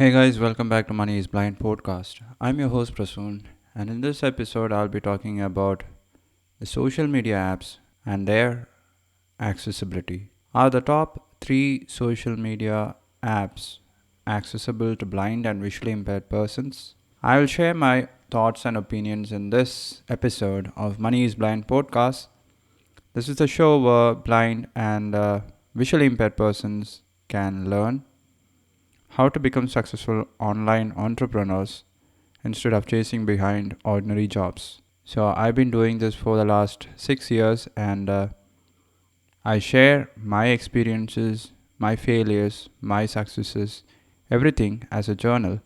Hey guys, welcome back to Money is Blind podcast. I'm your host Prasoon, and in this episode, I'll be talking about the social media apps and their accessibility. Are the top three social media apps accessible to blind and visually impaired persons? I will share my thoughts and opinions in this episode of Money is Blind podcast. This is the show where blind and visually impaired persons can learn how to become successful online entrepreneurs instead of chasing behind ordinary jobs. So, I've been doing this for the last 6 years and I share my experiences, my failures, my successes, everything as a journal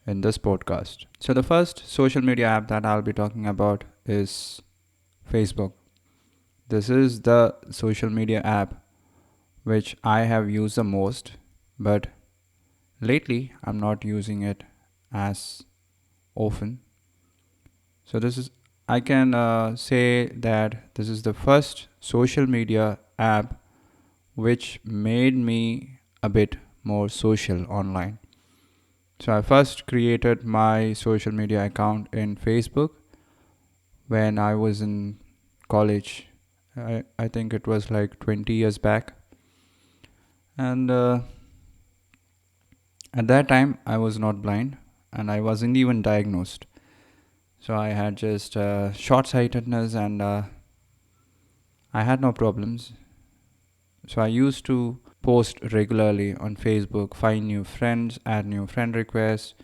in this podcast. So, the first social media app that I'll be talking about is Facebook. This is the social media app which I have used the most, but lately I'm not using it as often. So this is I can say that this is the first social media app which made me a bit more social online. So I first created my social media account in Facebook when I was in college. I think it was like 20 years back. And at that time, I was not blind and I wasn't even diagnosed. So I had just short sightedness and I had no problems. So I used to post regularly on Facebook, find new friends, add new friend requests,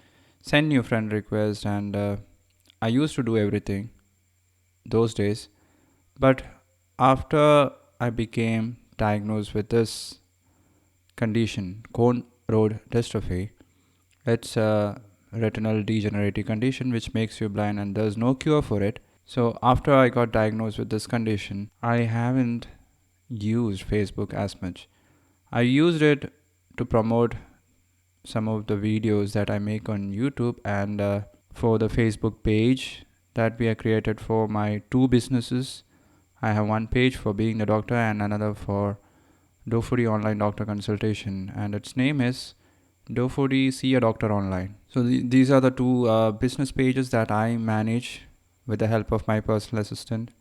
send new friend requests, and I used to do everything those days. But after I became diagnosed with this condition, cone road dystrophy, it's a retinal degenerative condition which makes you blind and there's no cure for it. So after I got diagnosed with this condition, I haven't used Facebook as much. I used it to promote some of the videos that I make on YouTube and for the Facebook page that we have created for my two businesses. I have one page for being the doctor and another for Dofudi online doctor consultation, and its name is Dofudi See a Doctor Online. So these are the two business pages that I manage with the help of my personal assistant.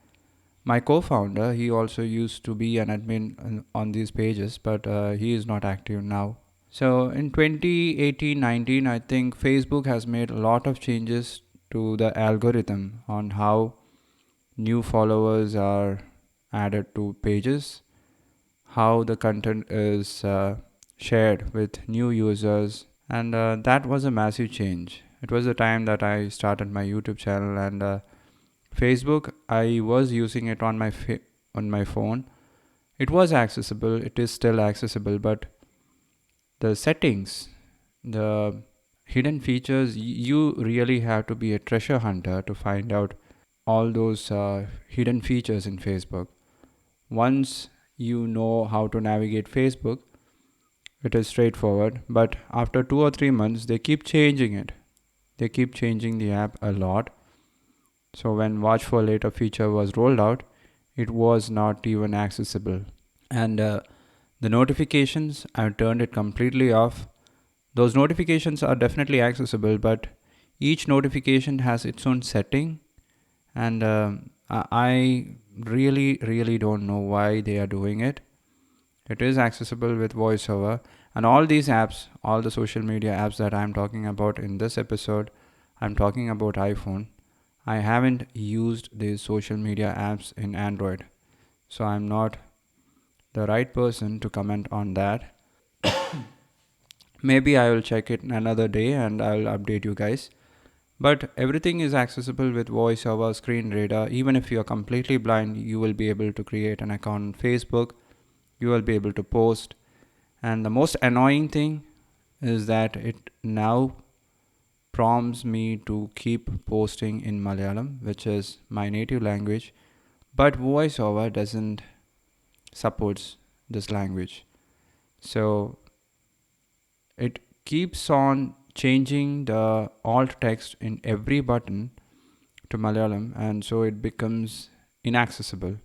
My co-founder, he also used to be an admin on these pages, but he is not active now. So in 2018-19, I think Facebook has made a lot of changes to the algorithm on how new followers are added to pages, how the content is shared with new users, and that was a massive change. It was the time that I started my YouTube channel, and Facebook, I was using it on my phone. It was accessible. It is still accessible, but the settings, the hidden features, you really have to be a treasure hunter to find out all those hidden features in Facebook. Once you know how to navigate Facebook, it is straightforward. But after 2 or 3 months, they keep changing it. They keep changing the app a lot. So when Watch for Later feature was rolled out, it was not even accessible. And the notifications, I turned it completely off. Those notifications are definitely accessible, but each notification has its own setting, and I really don't know why they are doing it. It is accessible with voiceover, and all these apps, all the social media apps that I'm talking about in this episode, I'm talking about iPhone. I haven't used these social media apps in Android, so I'm not the right person to comment on that. Maybe I will check it another day and I'll update you guys. But everything is accessible with voiceover, screen reader. Even if you are completely blind, you will be able to create an account on Facebook. You will be able to post. And the most annoying thing is that it now prompts me to keep posting in Malayalam, which is my native language. But voiceover doesn't supports this language. So it keeps on changing the alt text in every button to Malayalam, and so it becomes inaccessible.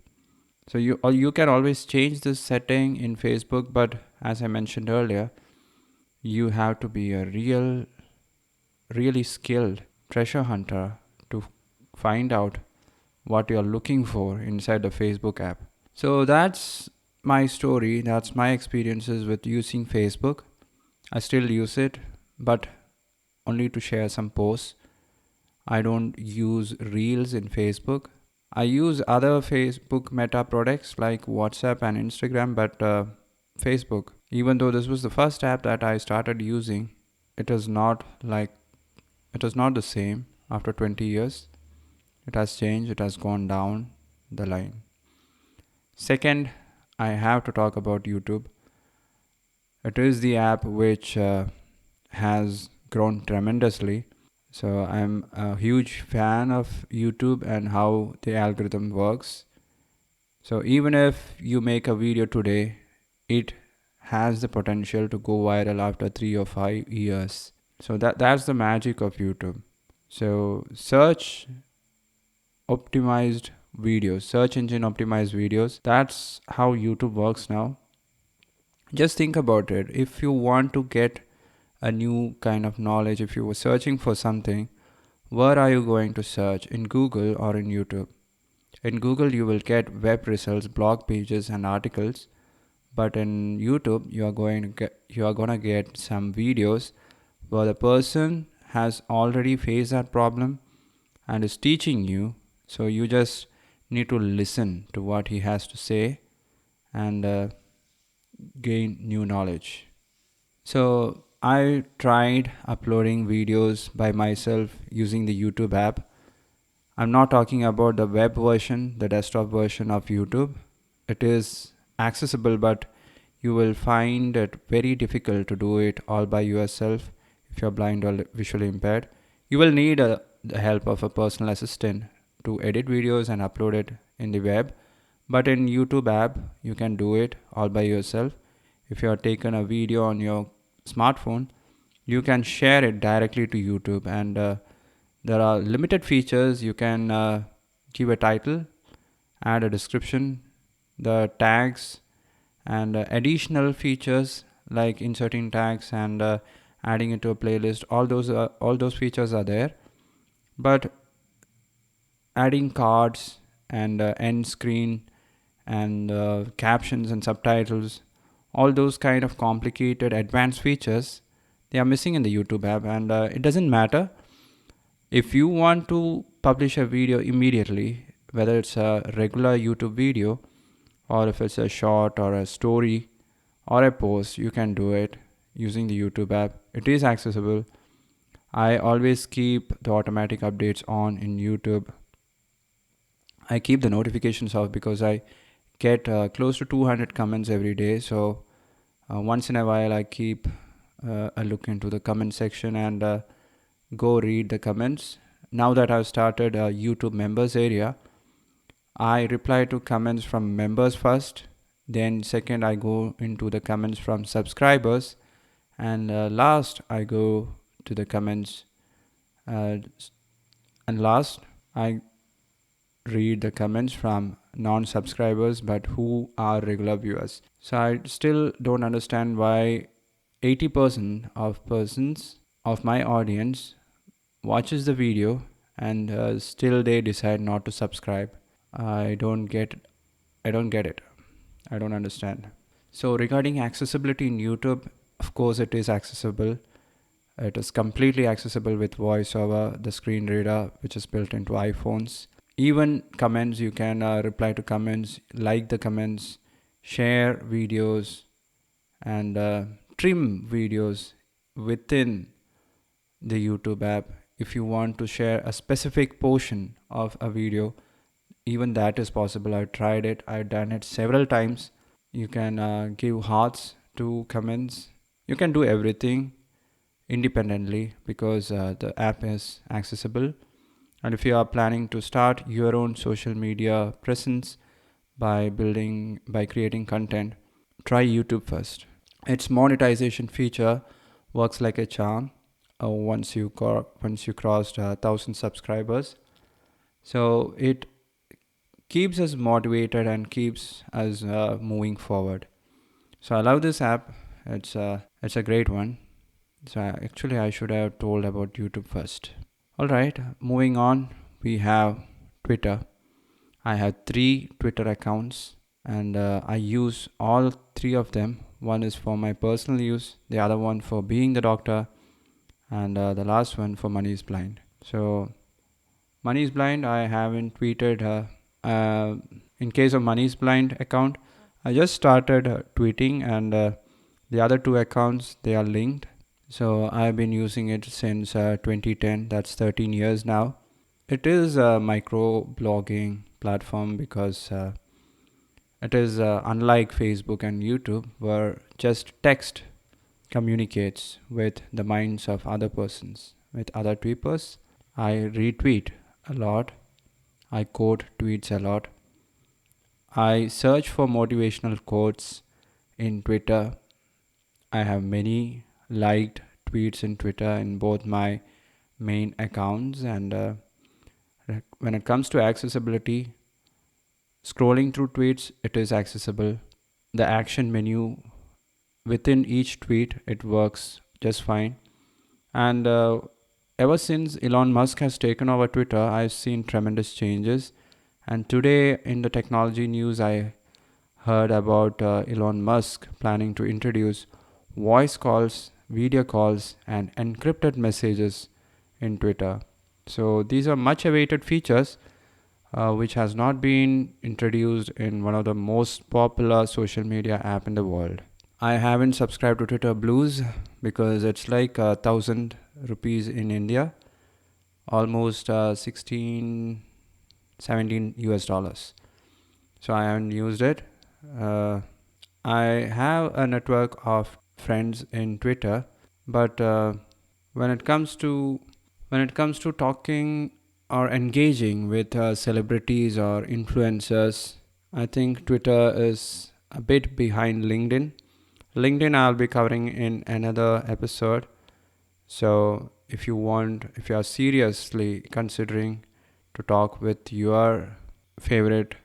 So you can always change this setting in Facebook, but as I mentioned earlier, you have to be a really skilled treasure hunter to find out what you're looking for inside the Facebook app. So that's my story. That's my experiences with using Facebook. I still use it, but only to share some posts. I don't use Reels in Facebook. I use other Facebook meta products like WhatsApp and Instagram, but Facebook, even though this was the first app that I started using, it is not like it is not the same after 20 years. It has changed, it has gone down the line. Second, I have to talk about YouTube. It is the app which has grown tremendously. So I'm a huge fan of YouTube and how the algorithm works. So even if you make a video today, it has the potential to go viral after 3 or 5 years. So that's the magic of YouTube. So search engine optimized videos, that's how YouTube works now. Just think about it. If you want to get a new kind of knowledge, if you were searching for something, where are you going to search? In Google or in YouTube? In Google, you will get web results, blog pages, and articles. But in YouTube, you are gonna get some videos where the person has already faced that problem and is teaching you. So you just need to listen to what he has to say and gain new knowledge. So I tried uploading videos by myself using the YouTube app. I'm not talking about the web version, the desktop version of YouTube. It is accessible, but you will find it very difficult to do it all by yourself if you're blind or visually impaired. You will need the help of a personal assistant to edit videos and upload it in the web. But in YouTube app, you can do it all by yourself. If you have taken a video on your smartphone, you can share it directly to YouTube, and there are limited features. You can give a title, add a description, the tags, and additional features like inserting tags and adding it to a playlist. All those features are there, but adding cards and end screen and captions and subtitles, all those kind of complicated advanced features, they are missing in the YouTube app. And it doesn't matter if you want to publish a video immediately, whether it's a regular YouTube video or if it's a short or a story or a post, you can do it using the YouTube app. It is accessible. I always keep the automatic updates on in YouTube. I keep the notifications off because I get close to 200 comments every day. So once in a while, I keep a look into the comment section and go read the comments. Now that I've started a YouTube members area, I reply to comments from members first. Then second, I go into the comments from subscribers, and last I go to the comments. Uh, and last, I read the comments from non-subscribers but who are regular viewers. So I still don't understand why 80% of persons of my audience watches the video and still they decide not to subscribe. I don't get it. I don't understand. So regarding accessibility in YouTube, of course it is accessible. It is completely accessible with voiceover, the screen reader which is built into iPhones. Even comments, you can reply to comments, like the comments, share videos, and trim videos within the YouTube app. If you want to share a specific portion of a video, even that is possible. I've tried it, I've done it several times. You can give hearts to comments. You can do everything independently because the app is accessible. And if you are planning to start your own social media presence by creating content, try YouTube first. Its monetization feature works like a charm once you crossed 1,000 subscribers. So it keeps us motivated and keeps us moving forward. So I love this app. It's a great one. So actually, I should have told about YouTube first. All right, moving on, we have Twitter. I have three Twitter accounts, and I use all three of them. One is for my personal use, the other one for being the doctor, and the last one for Money is Blind. So, Money is Blind, I haven't tweeted. In case of Money is Blind account, I just started tweeting, and the other two accounts they are linked. So, I've been using it since 2010, that's 13 years now. It is a micro blogging platform because it is unlike Facebook and YouTube, where just text communicates with the minds of other persons, with other tweeters. I retweet a lot, I quote tweets a lot, I search for motivational quotes in Twitter. I have many liked tweets in Twitter in both my main accounts, and when it comes to accessibility, scrolling through tweets, it is accessible. The action menu within each tweet, it works just fine. And ever since Elon Musk has taken over Twitter, I've seen tremendous changes. And today in the technology news, I heard about Elon Musk planning to introduce voice calls, video calls, and encrypted messages in Twitter. So these are much awaited features which has not been introduced in one of the most popular social media app in the world. I haven't subscribed to Twitter Blues because it's like 1,000 rupees in India, almost 16, 17 US dollars. So I haven't used it. Uh, I have a network of friends in Twitter, but when it comes to talking or engaging with celebrities or influencers, I think Twitter is a bit behind LinkedIn. LinkedIn I'll be covering in another episode. So if you are seriously considering to talk with your favorite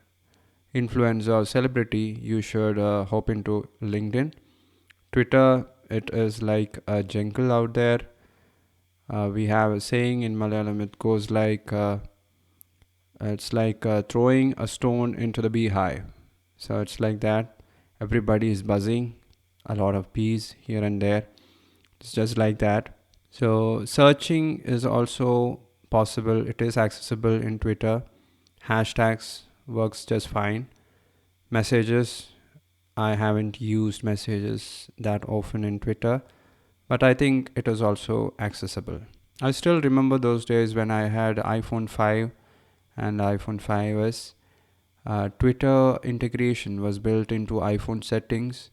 influencer or celebrity, you should hop into LinkedIn. Twitter, it is like a jungle out there. We have a saying in Malayalam, it goes like, it's like throwing a stone into the beehive. So it's like that. Everybody is buzzing, a lot of bees here and there. It's just like that. So searching is also possible. It is accessible in Twitter. Hashtags works just fine. Messages, I haven't used messages that often in Twitter, but I think it is also accessible. I still remember those days when I had iPhone 5 and iPhone 5s. Twitter integration was built into iPhone settings,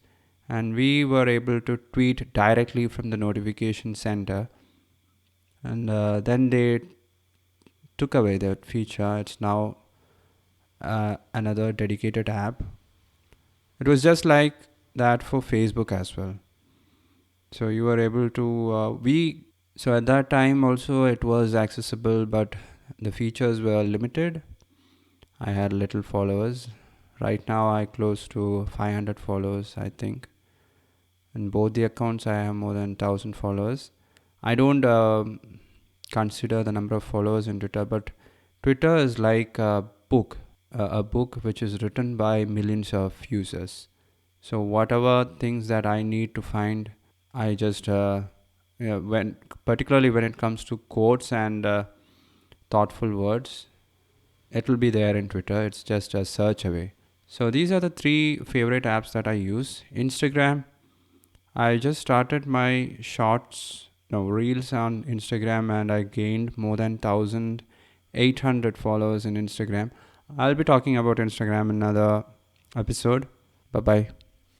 and we were able to tweet directly from the notification center. And then they took away that feature. It's now another dedicated app. It was just like that for Facebook as well. So you were able to we so at that time also it was accessible, but the features were limited. I had little followers. Right now I close to 500 followers, I think. In both the accounts I have more than 1,000 followers. I don't consider the number of followers in Twitter, but Twitter is like a book, a book which is written by millions of users. So whatever things that I need to find, I just when particularly when it comes to quotes and thoughtful words, it will be there in Twitter. It's just a search away. So these are the three favorite apps that I use. Instagram, I just started my shorts, no, reels on Instagram, and I gained more than 1,800 followers in Instagram. I'll be talking about Instagram in another episode. Bye bye.